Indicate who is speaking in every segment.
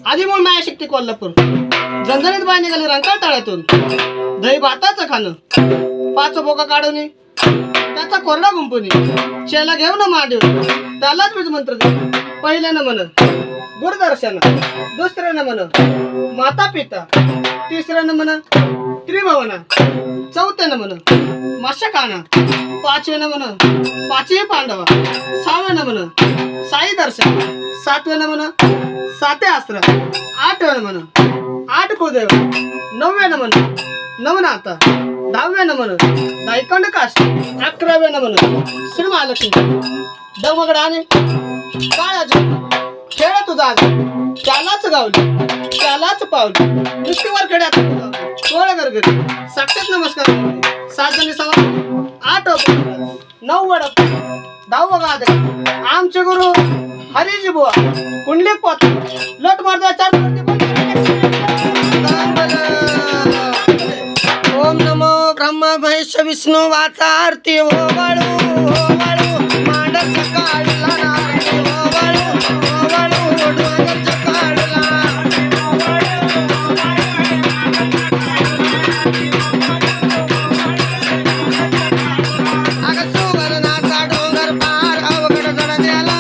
Speaker 1: आधी मूळ माया शक्ती कोल्हापूर. झणझणीत बाय निघाली रंकाळ तळ्यातून. दही भाताचं खाणं 5 बोका काढून त्याचा कोरडा गुंपुनी शेला घेऊन मांडीव त्यालाच बीज मंत्र दे. पहिल्यानं म्हण गुरुदर्शन, दुसऱ्यानं म्हण माता पिता, तिसऱ्यानं म्हण त्रिभुवना, चौथ्यानं म्हण मशकाना, पाचव्यानं म्हण पाचवी पांडवा, सहाव्यानं म्हण साई दर्शन, सातव्यानं म्हण साते अस्त्र, आठव्यानं म्हण 8 कुलदेव, 9व्यानं म्हण नवनाथ, 10व्यानं म्हण दैकंड काशी, 11व्यानं म्हण श्री महालक्ष्मी. दमगडाने काळाची खेळ तुझा त्यालाच गावली त्यालाच पावली. मृत्यूवर खेड्यात सोळ गरगरी साक्षात नमस्कार. 7 जणी सवा 8 9 वडप 10 गादे आमचे गुरु हरिजी बुवा कुंडलिक पोत लोट मारदा 4 ओम नमो ब्रह्मा महेश विष्णू वाचा आरती हो वाळू मांडच काढला आरती हो वाळू डोंगरच काढला. अगं सुवर्णाचा डोंगर पार अवघड जड द्याला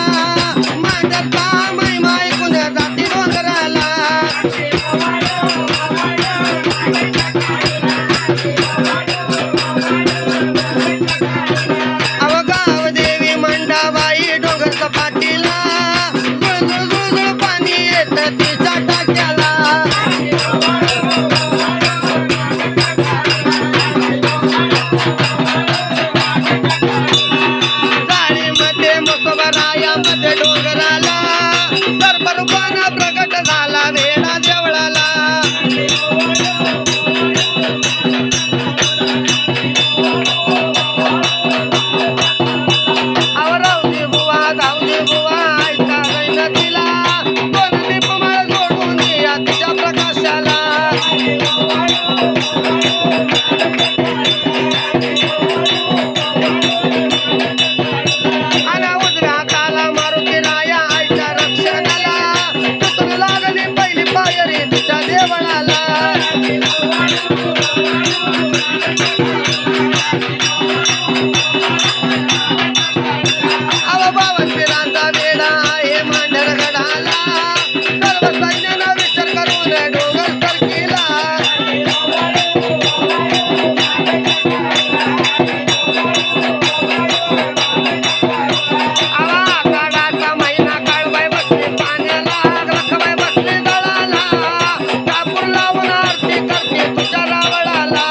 Speaker 1: मांडचा महिमा ऐकून जाती डोंगराला. अवगाव देवी मंडाबाई डोंगर सपाटीला जुळजुळ पाणी येत तिच्या टाक्याला. जाळीमध्ये मुसोबरायामध्ये डोंगराला सर्परूपाना प्रगट झाला वेडा देवळाला. आवरावजी बुवा धावजी बुवा ऐका गैन तिला दोन दीपमाळ जोडून या तिच्या प्रकाशाला. आणि उजव्या हाताला मारुती राया आईच्या रक्षणाला तुतून लागली पहिली पायरी तिच्या देवळाला. अव बावनपिरांचा वेडा आहे मांढरगडाला सर्व सैन्यानं विचार करून डोंगर सरकीला. आवा काळाचा महिना काळबाई बसली पाण्याला लखबाई बसली दळाला कापूर लावून आरती करते तुझ्या रावळाला.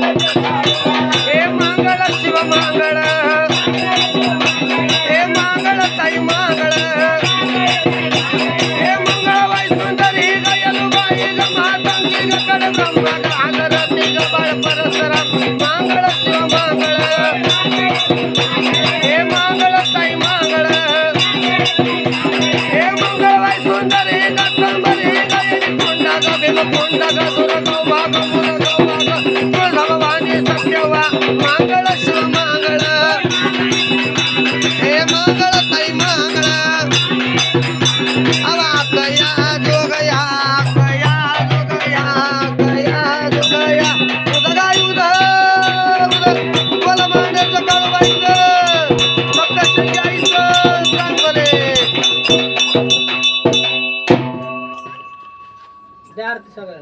Speaker 1: हे मंगळ शिव मंगळ हे मंगळ ताई मंगळ हे मंगळबाई सुंदरी गयलुबाई ग मातंगी ग कडब्रह्म ग आदरती ग बाळ परशुराम. मंगळ शिव मंगळ हे मंगळ ताई मंगळ हे मंगळबाई सुंदरी ग संबरी गयली कोंडा ग भीमकोंडा ग सुरगौवा ग मुरगौवा ग तुळजाभवानी सत्यवा. मंगळ शिव मंगळ हे मंगळ ताई मंगळ अवा कया जोगया कया जोगया कया जोगया उदगा उदर बोला मांडचं कळवायचं फक्त शक्यायचं चांगले द्या आरती सगळं.